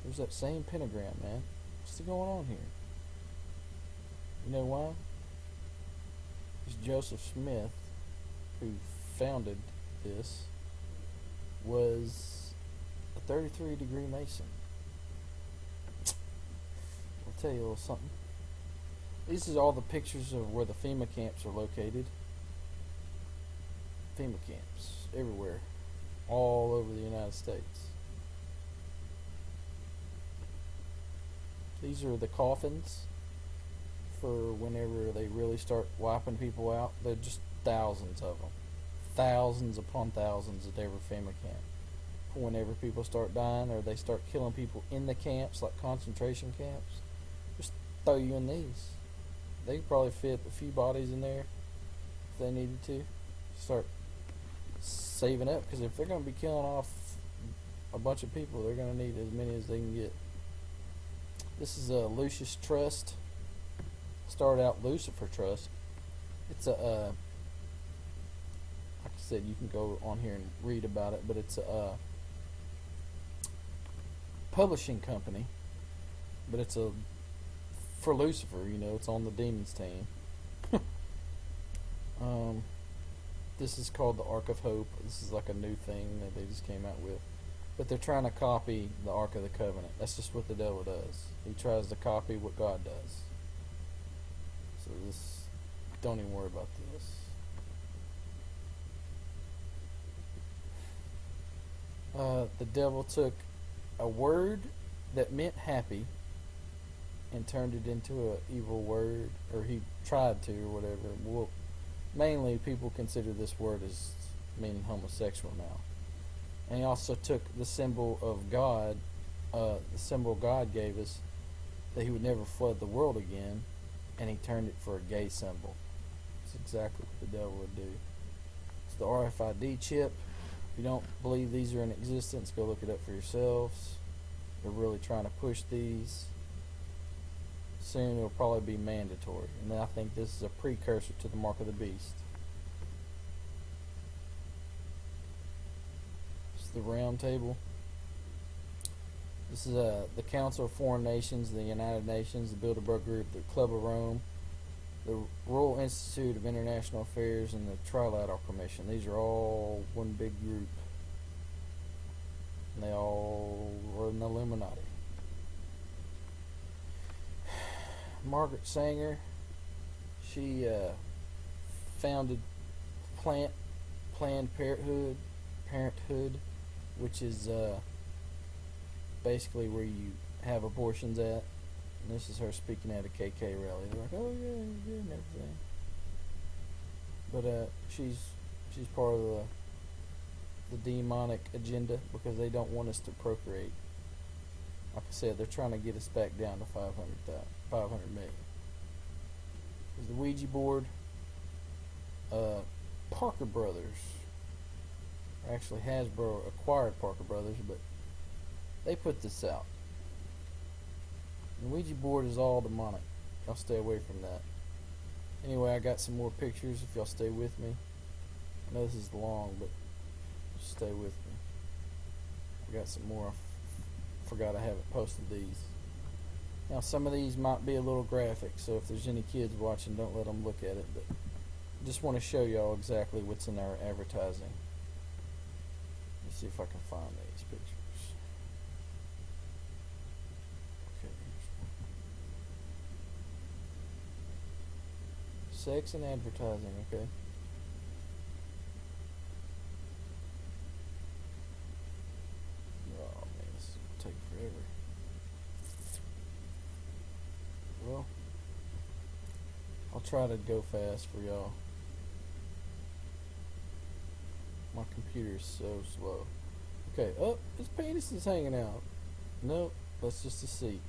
There's that same pentagram, man. What's going on here? You know why? It's Joseph Smith, who founded this, was a 33-degree Mason. I'll tell you a little something. These are all the pictures of where the FEMA camps are located. FEMA camps everywhere, all over the United States. These are the coffins for whenever they really start wiping people out. They're just thousands of them. Thousands upon thousands at every FEMA camp. Whenever people start dying or they start killing people in the camps, like concentration camps, just throw you in these. They could probably fit a few bodies in there if they needed to. Start saving up, because if they're going to be killing off a bunch of people, they're going to need as many as they can get. This is a Lucius Trust. Started out Lucifer Trust. It's a like I said, you can go on here and read about it, but it's a publishing company, but it's for Lucifer, you know, it's on the demons team. This is called the Ark of Hope. This is like a new thing that they just came out with. But they're trying to copy the Ark of the Covenant. That's just what the devil does. He tries to copy what God does. So this, don't even worry about this. The devil took a word that meant happy and turned it into an evil word, or he tried to, or whatever. Well, mainly people consider this word as meaning homosexual now. And he also took the symbol of God, the symbol God gave us, that he would never flood the world again, and he turned it for a gay symbol. It's exactly what the devil would do. It's the RFID chip. If you don't believe these are in existence, go look it up for yourselves. They're really trying to push these. Soon it'll probably be mandatory. And I think this is a precursor to the mark of the beast. This is the round table. This is the Council of Foreign Nations, the United Nations, the Bilderberg Group, the Club of Rome, the Royal Institute of International Affairs, and the Trilateral Commission. These are all one big group. And they all were in the Illuminati. Margaret Sanger, she founded Planned Parenthood, which is basically where you have abortions at. And this is her speaking at a KK rally. They're like, "Oh yeah, you're good," and everything. But she's part of the demonic agenda, because they don't want us to procreate. Like I said, they're trying to get us back down to 500 million. There's the Ouija board. Parker Brothers. Actually, Hasbro acquired Parker Brothers, but they put this out. The Ouija board is all demonic. Y'all stay away from that. Anyway, I got some more pictures if y'all stay with me. I know this is long, but just stay with me. I got some more. I forgot I haven't posted these. Now, some of these might be a little graphic, so if there's any kids watching, don't let them look at it. But Just want to show y'all exactly what's in our advertising. Let's see if I can find these pictures. Okay. Sex and advertising, okay. Oh man, this is gonna take forever. Well, I'll try to go fast for y'all. My computer's so slow. Okay, oh, his penis is hanging out. Nope, that's just a seat.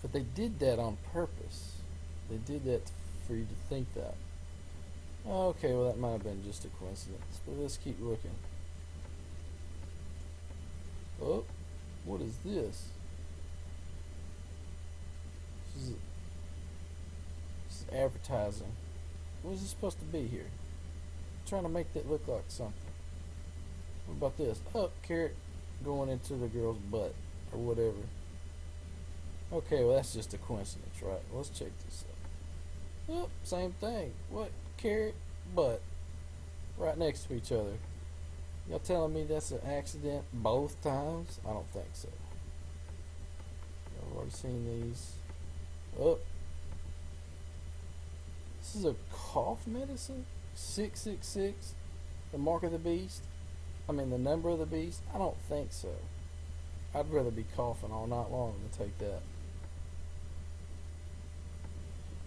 But they did that on purpose. They did that for you to think that. Okay, well that might have been just a coincidence. But let's keep looking. Oh, what is this? This is advertising. What is this supposed to be here? I'm trying to make that look like something. What about this? Oh, carrot going into the girl's butt or whatever. Okay, well that's just a coincidence, right? Let's check this out. Oh, same thing. What? Carrot, butt. Right next to each other. Y'all telling me that's an accident both times? I don't think so. I've already seen these. Oh. This is a cough medicine? 666? The mark of the beast? I mean the number of the beast? I don't think so. I'd rather be coughing all night long than take that.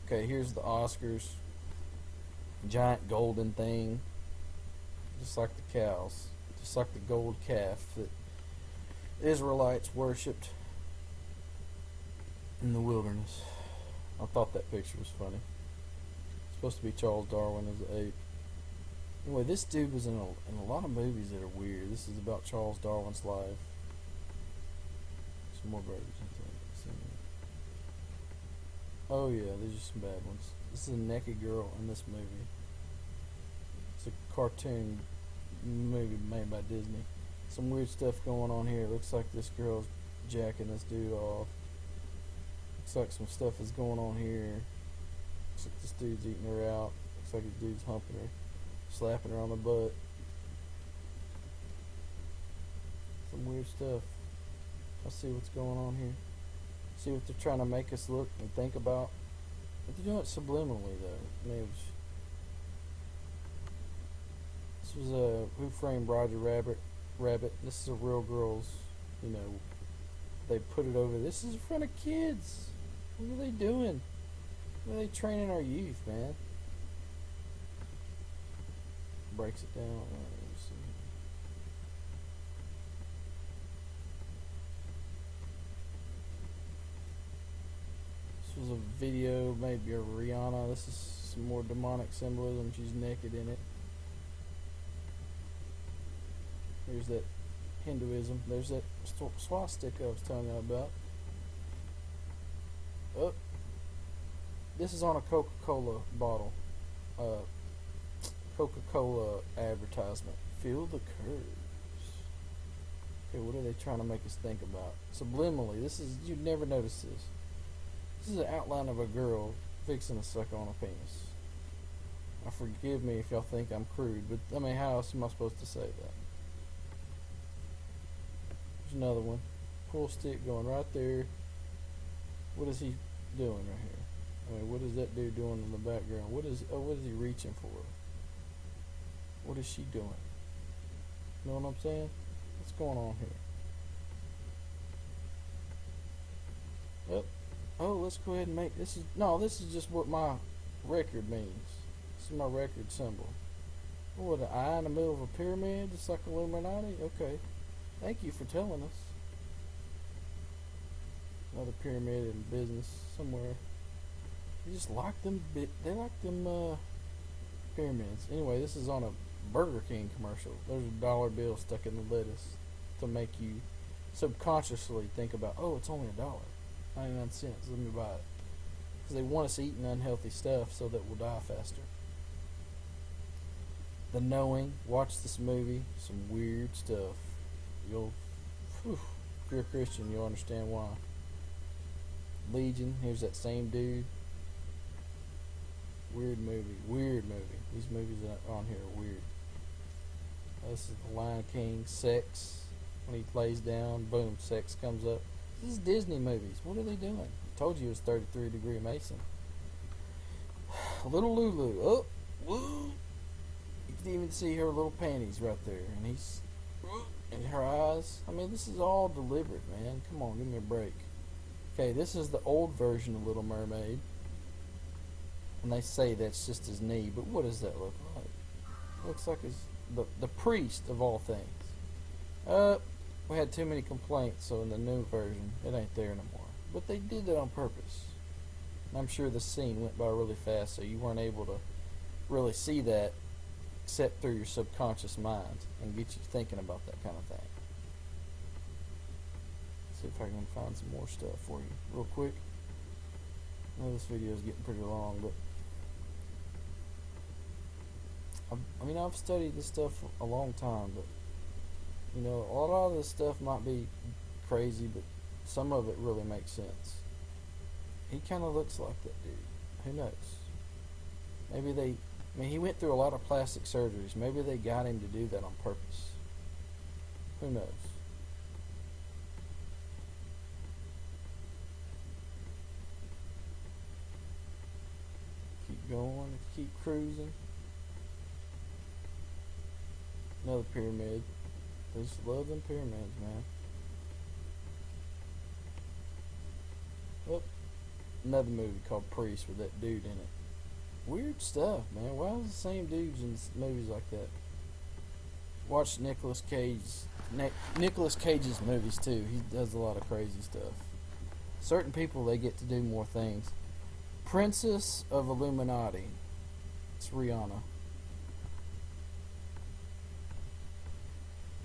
Okay, here's the Oscars. Giant golden thing. Just like the cows. Just like the gold calf that Israelites worshipped in the wilderness. I thought that picture was funny. It's supposed to be Charles Darwin as an ape. Anyway, this dude was in a lot of movies that are weird. This is about Charles Darwin's life. Some more birds, I think. Oh yeah, these are some bad ones. This is a naked girl in this movie. It's a cartoon movie made by Disney. Some weird stuff going on here. It looks like this girl's jacking this dude off. Looks like some stuff is going on here. Looks like this dude's eating her out. Looks like this dude's humping her, slapping her on the butt. Some weird stuff. Let's see what's going on here. See what they're trying to make us look and think about. But they're doing it subliminally though. I mean, this was a Who Framed Roger Rabbit. This is a real girl's, you know, they put it over. This is in front of kids. What are they doing? What are they training our youth, man? Breaks it down. Let me see. This was a video, maybe of Rihanna. This is some more demonic symbolism. She's naked in it. There's that Hinduism. There's that swastika I was telling you about. Oh, this is on a Coca-Cola bottle. Coca-Cola advertisement. Feel the curves. Okay, what are they trying to make us think about? Subliminally, this is, you'd never notice this. This is an outline of a girl fixing to suck on a penis. Now forgive me if y'all think I'm crude, but I mean, how else am I supposed to say that? There's another one. Pool stick going right there. What is he doing right here? I mean, what is that dude doing in the background? What is he reaching for? What is she doing? You know what I'm saying? What's going on here? Oh, let's go ahead and make this is just what my record means. This is my record symbol. What, an eye in the middle of a pyramid, just like Illuminati? Okay. Thank you for telling us. Another pyramid in business somewhere. They just like them. They like them pyramids. Anyway, this is on a Burger King commercial. There's a dollar bill stuck in the lettuce to make you subconsciously think about, oh, it's only $1, 99 cents. Let me buy it. Because they want us eating unhealthy stuff so that we'll die faster. The Knowing. Watch this movie. Some weird stuff. If you're a Christian, you'll understand why. Legion. Here's that same dude Weird movie. Weird movie. These movies that are on here are weird. This is the Lion King. Sex. When he lays down, boom, sex comes up. This is Disney movies. What are they doing? I told you it was 33 degree Mason. Little Lulu. Oh, woo. You can even see her little panties right there. And he's... And her eyes. I mean, this is all deliberate, man. Come on, give me a break. Okay, this is the old version of Little Mermaid. And they say that's just his knee, but what does that look like? Looks like it's the priest of all things. We had too many complaints, so in the new version, it ain't there no more. But they did that on purpose. And I'm sure the scene went by really fast, so you weren't able to really see that except through your subconscious mind and get you thinking about that kind of thing. See if I can find some more stuff for you real quick. I know this video is getting pretty long, but I've studied this stuff for a long time, but you know, a lot of this stuff might be crazy, but some of it really makes sense. He kind of looks like that dude. Who knows? Maybe he went through a lot of plastic surgeries. Maybe they got him to do that on purpose. Who knows? Keep going, keep cruising. Another pyramid. They just love them pyramids, man. Oh, another movie called Priest with that dude in it. Weird stuff, man. Why is the same dudes in movies like that? Watch Nicolas Cage's movies too. He does a lot of crazy stuff. Certain people, they get to do more things. Princess of Illuminati. It's Rihanna.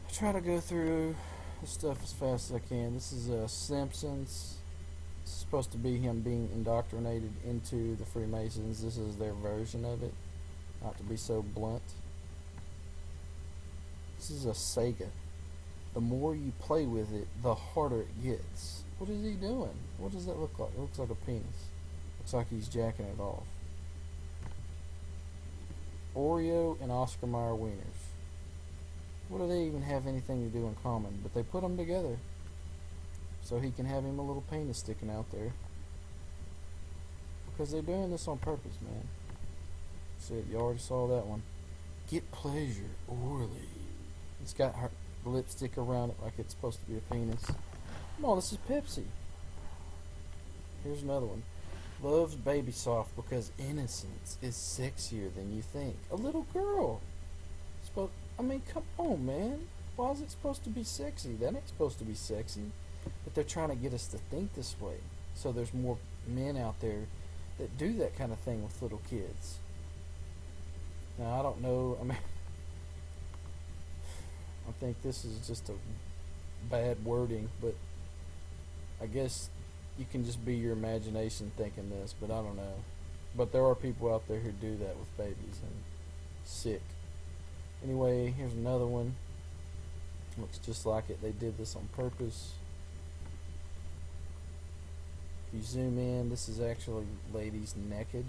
I try to go through the stuff as fast as I can. This is Simpsons. It's supposed to be him being indoctrinated into the Freemasons. This is their version of it. Not to be so blunt. This is a Sega. The more you play with it, the harder it gets. What is he doing? What does that look like? It looks like a penis. Looks like he's jacking it off. Oreo and Oscar Mayer wieners. What do they even have anything to do in common? But they put them together. So he can have him a little penis sticking out there. Because they're doing this on purpose, man. See, you already saw that one. Get pleasure orally. It's got her lipstick around it like it's supposed to be a penis. Come on, this is Pepsi. Here's another one. Loves baby soft because innocence is sexier than you think. A little girl. I mean, come on, man. Why is it supposed to be sexy? That ain't supposed to be sexy. But they're trying to get us to think this way. So there's more men out there that do that kind of thing with little kids. Now, I don't know. I mean, I think this is just a bad wording, but I guess you can just be your imagination thinking this, but I don't know. But there are people out there who do that with babies, and sick. Anyway, here's another one. Looks just like it. They did this on purpose. If you zoom in, this is actually ladies naked,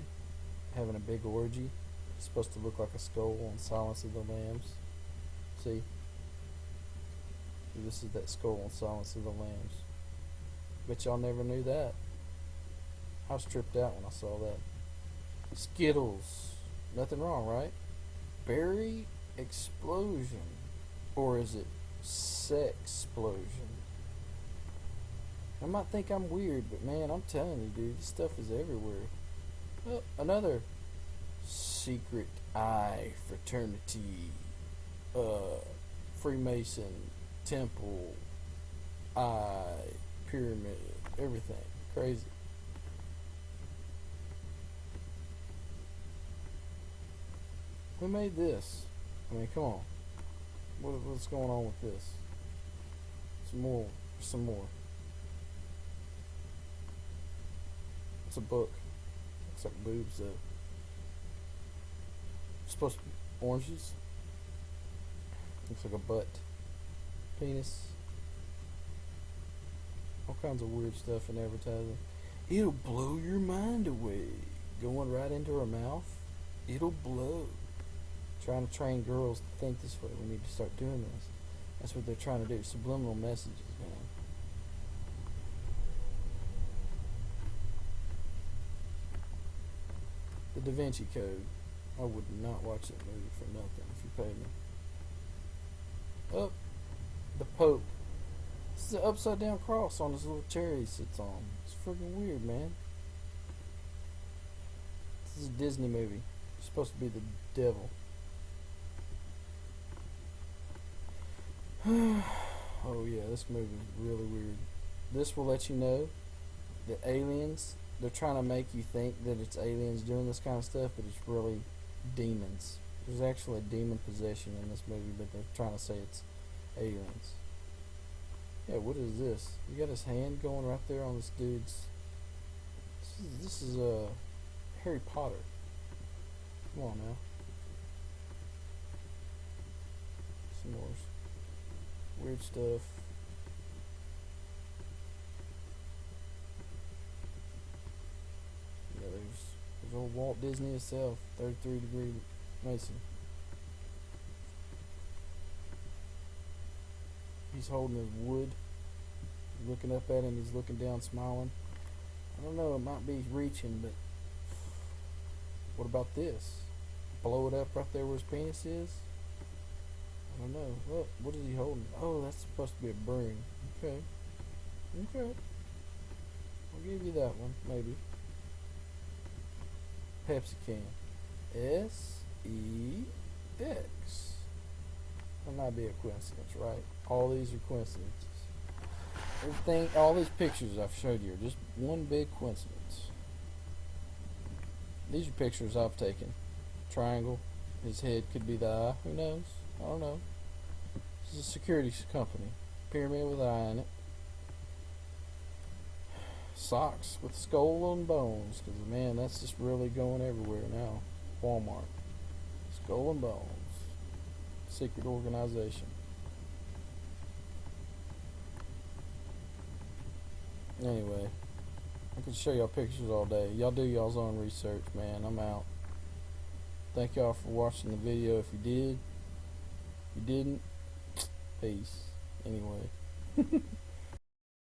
having a big orgy. It's supposed to look like a skull on Silence of the Lambs. See? This is that skull on Silence of the Lambs. Bet y'all never knew that. I was tripped out when I saw that. Skittles. Nothing wrong, right? Berry explosion. Or is it sexplosion? I might think I'm weird, but man, I'm telling you, dude, this stuff is everywhere. Oh, another secret eye fraternity. Freemason, temple, eye, pyramid, everything. Crazy. Who made this? I mean, come on. What's going on with this? Some more. It's a book. Looks like boobs though. Supposed to be oranges. Looks like a butt. Penis. All kinds of weird stuff in advertising. It'll blow your mind away. going right into her mouth. It'll blow. Trying to train girls to think this way. We need to start doing this. That's what they're trying to do. Subliminal messages, man. The Da Vinci Code. I would not watch that movie for nothing if you paid me. Oh, the Pope. This is an upside down cross on his little chair he sits on. It's freaking weird, man. This is a Disney movie. It's supposed to be the devil. Oh yeah, this movie is really weird. This will let you know that aliens, they're trying to make you think that it's aliens doing this kind of stuff, but it's really demons. There's actually a demon possession in this movie, but they're trying to say it's aliens. Yeah, what is this? You got his hand going right there on this dude's. This is Harry Potter. Come on now. Some more weird stuff. Yeah, there's old Walt Disney himself, 33 degree Mason. He's holding his wood, looking up at him. He's looking down, smiling. I don't know, it might be reaching, but what about this? Blow it up right there where his penis is? I don't know. What is he holding? Oh, that's supposed to be a broom. Okay. Okay. I'll give you that one, maybe. Pepsi can. S-E-X. That might be a coincidence, right? All these are coincidences. Everything, all these pictures I've showed you are just one big coincidence. These are pictures I've taken. Triangle. His head could be the eye. Who knows? I don't know. This is a security company. Pyramid with an eye in it. Socks with skull and bones. Because, man, that's just really going everywhere now. Walmart. Skull and bones. Secret organization. Anyway, I could show y'all pictures all day. Y'all do y'all's own research, man. I'm out. Thank y'all for watching the video. If you did, if you didn't, peace. Anyway.